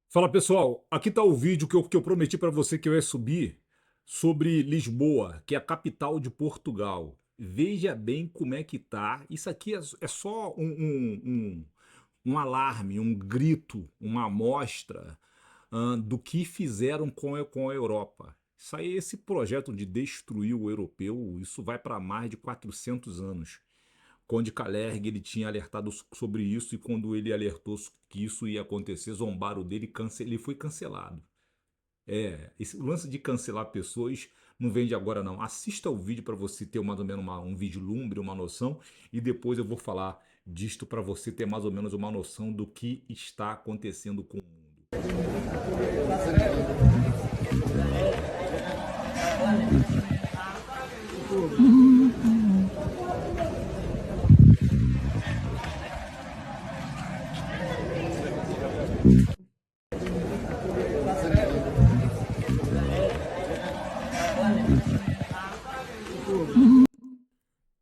Fala pessoal, aqui está o vídeo que eu prometi para você que eu ia subir sobre Lisboa, que é a capital de Portugal. Veja bem como é que tá. Isso aqui é só um alarme, um grito, uma amostra do que fizeram com a Europa. Isso aí, esse projeto de destruir o europeu, isso vai para mais de 400 anos. Conde Kalergi ele tinha alertado sobre isso e quando ele alertou que isso ia acontecer, zombaram dele, ele foi cancelado. Esse lance de cancelar pessoas não vem de agora não. Assista o vídeo para você ter mais ou menos um vislumbre, uma noção e depois eu vou falar disto para você ter mais ou menos uma noção do que está acontecendo com o mundo.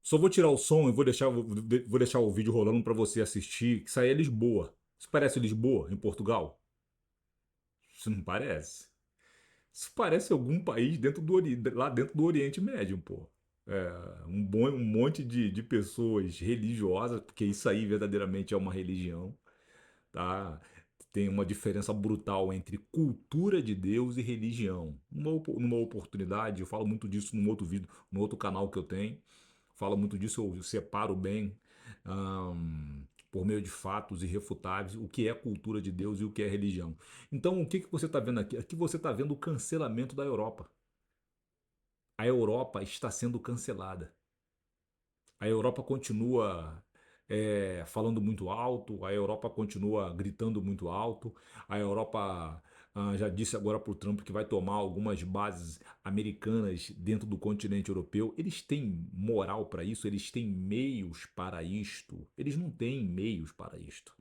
Só vou tirar o som e vou deixar o vídeo rolando para você assistir. Isso aí é Lisboa. Isso parece Lisboa, em Portugal? Isso não parece. Isso parece algum país lá dentro do Oriente Médio, pô. Um monte de pessoas religiosas, porque isso aí verdadeiramente é uma religião, tá? Tem uma diferença brutal entre cultura de Deus e religião. Numa oportunidade, eu falo muito disso num outro vídeo, no outro canal que eu tenho. Falo muito disso, eu separo bem, por meio de fatos irrefutáveis, o que é cultura de Deus e o que é religião. Então, o que você está vendo aqui? Aqui você está vendo o cancelamento da Europa. A Europa está sendo cancelada. A Europa continua falando muito alto, a Europa continua gritando muito alto, a Europa já disse agora para o Trump que vai tomar algumas bases americanas dentro do continente europeu. Eles têm moral para isso, eles têm meios para isto. Eles não têm meios para isto.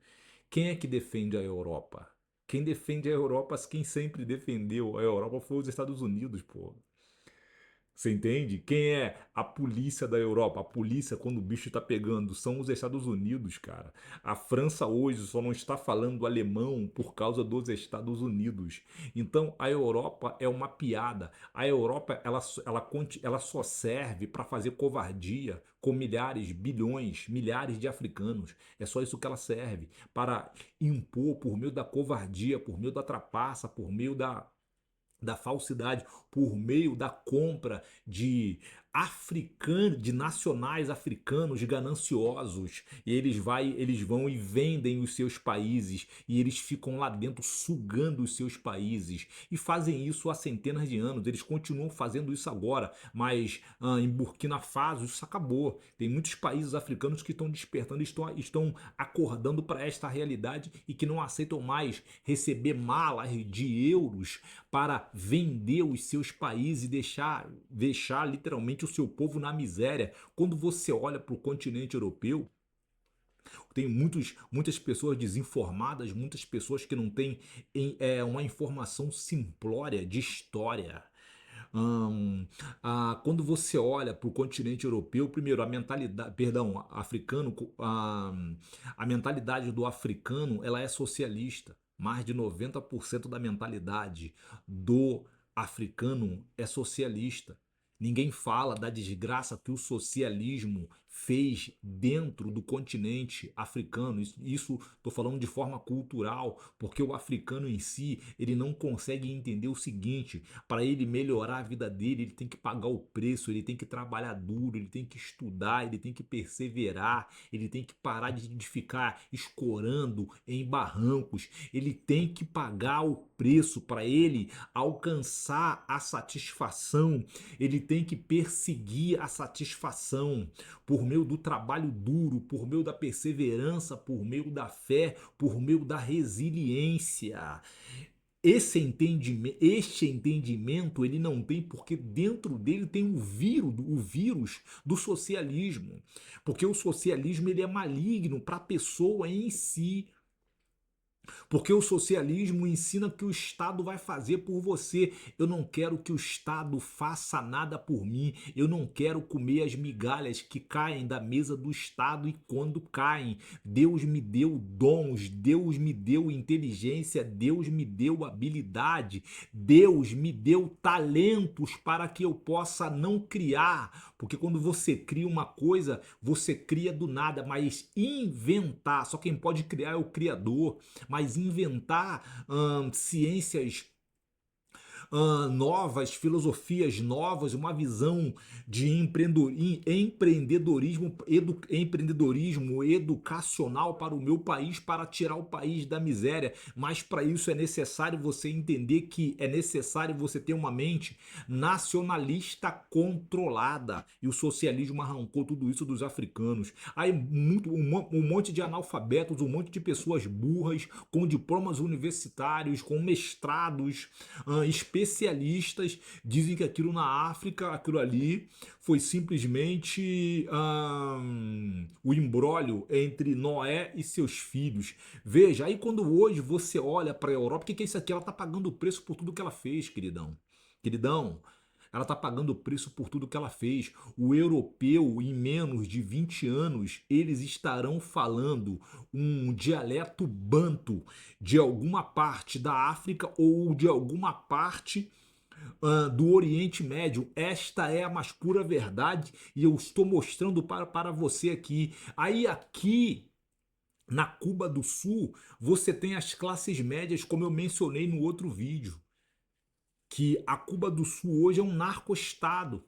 Quem é que defende a Europa? Quem defende a Europa, quem sempre defendeu a Europa foi os Estados Unidos, pô. Você entende? Quem é a polícia da Europa? A polícia, quando o bicho tá pegando, são os Estados Unidos, cara. A França hoje só não está falando alemão por causa dos Estados Unidos. Então a Europa é uma piada. A Europa ela só serve para fazer covardia com milhares, bilhões, milhares de africanos. É só isso que ela serve. Para impor por meio da covardia, por meio da trapaça, por meio da falsidade por meio da compra de africanos, de nacionais africanos gananciosos. E eles vão e vendem os seus países e eles ficam lá dentro sugando os seus países e fazem isso há centenas de anos. Eles continuam fazendo isso agora, mas em Burkina Faso isso acabou. Tem muitos países africanos que estão despertando, estão acordando para esta realidade e que não aceitam mais receber malas de euros para vender os seus países e deixar literalmente o seu povo na miséria. Quando você olha para o continente europeu, tem muitas pessoas desinformadas, muitas pessoas que não têm uma informação simplória de história. Hum, Quando você olha para o continente europeu, primeiro a mentalidade, perdão, africano, a mentalidade do africano ela é socialista. Mais de 90% da mentalidade do africano é socialista. Ninguém fala da desgraça que o socialismo fez dentro do continente africano. Isso estou falando de forma cultural, porque o africano em si ele não consegue entender o seguinte: para ele melhorar a vida dele, ele tem que pagar o preço, ele tem que trabalhar duro, ele tem que estudar, ele tem que perseverar, ele tem que parar de ficar escorando em barrancos, ele tem que pagar o preço para ele alcançar a satisfação, ele tem que perseguir a satisfação por meio do trabalho duro, por meio da perseverança, por meio da fé, por meio da resiliência. Este entendimento ele não tem porque dentro dele tem o vírus do socialismo, porque o socialismo ele é maligno para a pessoa em si. Porque o socialismo ensina que o Estado vai fazer por você. Eu não quero que o Estado faça nada por mim. Eu não quero comer as migalhas que caem da mesa do Estado e quando caem. Deus me deu dons, Deus me deu inteligência, Deus me deu habilidade, Deus me deu talentos para que eu possa não criar. Porque quando você cria uma coisa, você cria do nada, mas inventar, só quem pode criar é o Criador, mas inventar ciências novas, filosofias novas, uma visão de empreendedorismo educacional para o meu país, para tirar o país da miséria. Mas para isso é necessário você entender que é necessário você ter uma mente nacionalista controlada. E o socialismo arrancou tudo isso dos africanos. Aí um monte de analfabetos, um monte de pessoas burras, com diplomas universitários, com mestrados, especialistas dizem que aquilo na África, aquilo ali, foi simplesmente o imbróglio entre Noé e seus filhos. Veja, aí quando hoje você olha para a Europa, o que é isso aqui? Ela está pagando o preço por tudo que ela fez, queridão. Queridão, ela está pagando o preço por tudo que ela fez. O europeu, em menos de 20 anos, eles estarão falando um dialeto banto de alguma parte da África ou de alguma parte do Oriente Médio. Esta é a mais pura verdade e eu estou mostrando para você aqui. Aí aqui na Cuba do Sul, você tem as classes médias, como eu mencionei no outro vídeo, que a Cuba do Sul hoje é um narco-estado.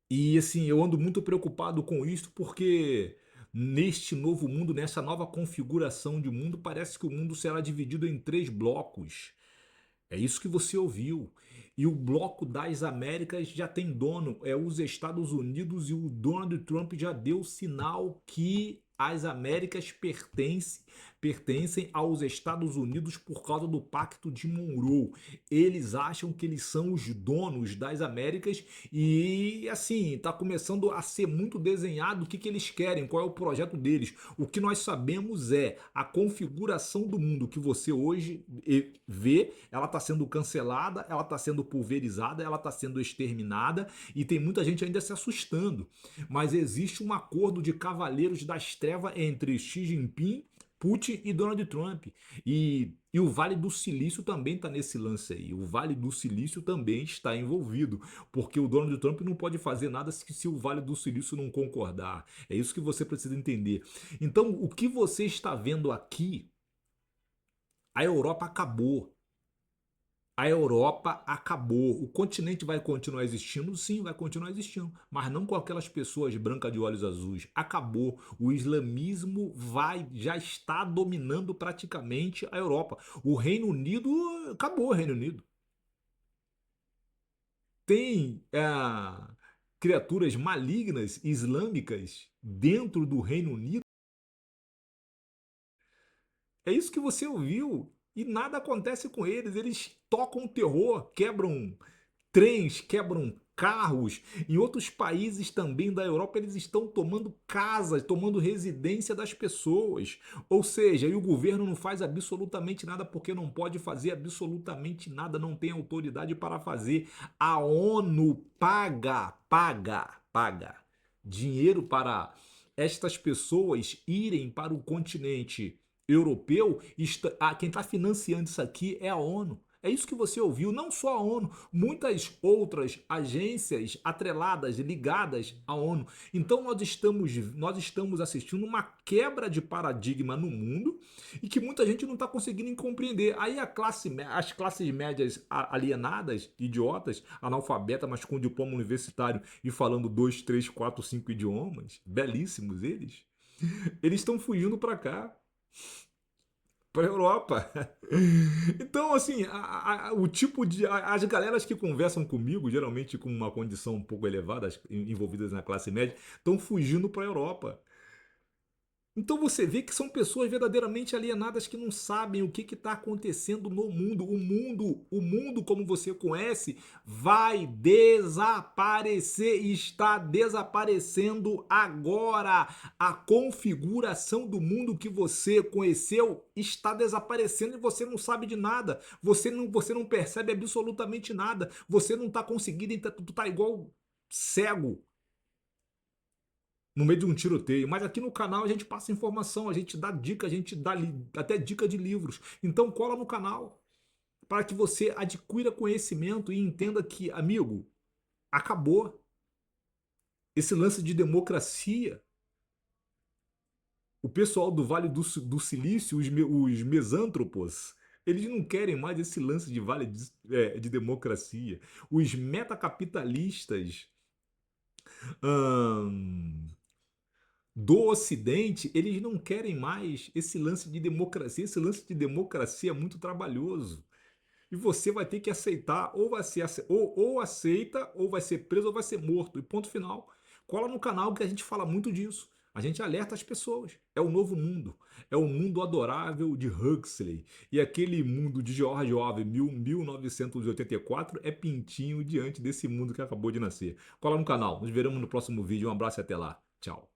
E assim, eu ando muito preocupado com isso porque neste novo mundo, nessa nova configuração de mundo, parece que o mundo será dividido em três blocos. É isso que você ouviu. E o bloco das Américas já tem dono, é os Estados Unidos, e o Donald Trump já deu sinal que as Américas pertencem aos Estados Unidos por causa do Pacto de Monroe. Eles acham que eles são os donos das Américas e assim, está começando a ser muito desenhado o que eles querem, qual é o projeto deles. O que nós sabemos é a configuração do mundo que você hoje vê, ela está sendo cancelada, ela está sendo pulverizada, ela está sendo exterminada e tem muita gente ainda se assustando. Mas existe um acordo de cavaleiros das trevas entre Xi Jinping, Putin e Donald Trump. E o Vale do Silício também está nesse lance aí. O Vale do Silício também está envolvido, porque o Donald Trump não pode fazer nada se o Vale do Silício não concordar. É isso que você precisa entender. Então, o que você está vendo aqui, a Europa acabou. A Europa acabou. O continente vai continuar existindo? Sim, vai continuar existindo. Mas não com aquelas pessoas brancas de olhos azuis. Acabou. O islamismo já está dominando praticamente a Europa. O Reino Unido, acabou o Reino Unido. Tem criaturas malignas islâmicas dentro do Reino Unido. É isso que você ouviu. E nada acontece com eles. Eles tocam terror, quebram trens, quebram carros. Em outros países também da Europa, eles estão tomando casas, tomando residência das pessoas. Ou seja, e o governo não faz absolutamente nada porque não pode fazer absolutamente nada, não tem autoridade para fazer. A ONU paga dinheiro para estas pessoas irem para o continente europeu. Quem está financiando isso aqui é a ONU. É isso que você ouviu, não só a ONU, muitas outras agências atreladas, ligadas à ONU. Então nós estamos assistindo uma quebra de paradigma no mundo e que muita gente não está conseguindo compreender. Aí as classes médias alienadas, idiotas, analfabetas, mas com diploma universitário e falando 2, 3, 4, 5 idiomas, belíssimos eles estão fugindo para cá, para a Europa. Então, assim, o tipo de. As galeras que conversam comigo, geralmente com uma condição um pouco elevada, envolvidas na classe média, estão fugindo para a Europa. Então você vê que são pessoas verdadeiramente alienadas que não sabem o que está acontecendo no mundo. O mundo como você conhece vai desaparecer, está desaparecendo agora. A configuração do mundo que você conheceu está desaparecendo e você não sabe de nada. Você não percebe absolutamente nada. Você não está conseguindo, tu tá igual cego no meio de um tiroteio. Mas aqui no canal a gente passa informação, a gente dá dica, a gente dá até dica de livros. Então cola no canal para que você adquira conhecimento e entenda que, amigo, acabou esse lance de democracia. O pessoal do Vale do Silício, os mesântropos, eles não querem mais esse lance de vale de democracia. Os metacapitalistas hum, do Ocidente, eles não querem mais esse lance de democracia. Esse lance de democracia é muito trabalhoso. E você vai ter que aceitar, ou vai ser ou aceita, ou vai ser preso, ou vai ser morto. E ponto final. Cola no canal que a gente fala muito disso. A gente alerta as pessoas. É o novo mundo. É o mundo adorável de Huxley. E aquele mundo de George Orwell, 1984, é pintinho diante desse mundo que acabou de nascer. Cola no canal. Nos veremos no próximo vídeo. Um abraço e até lá. Tchau.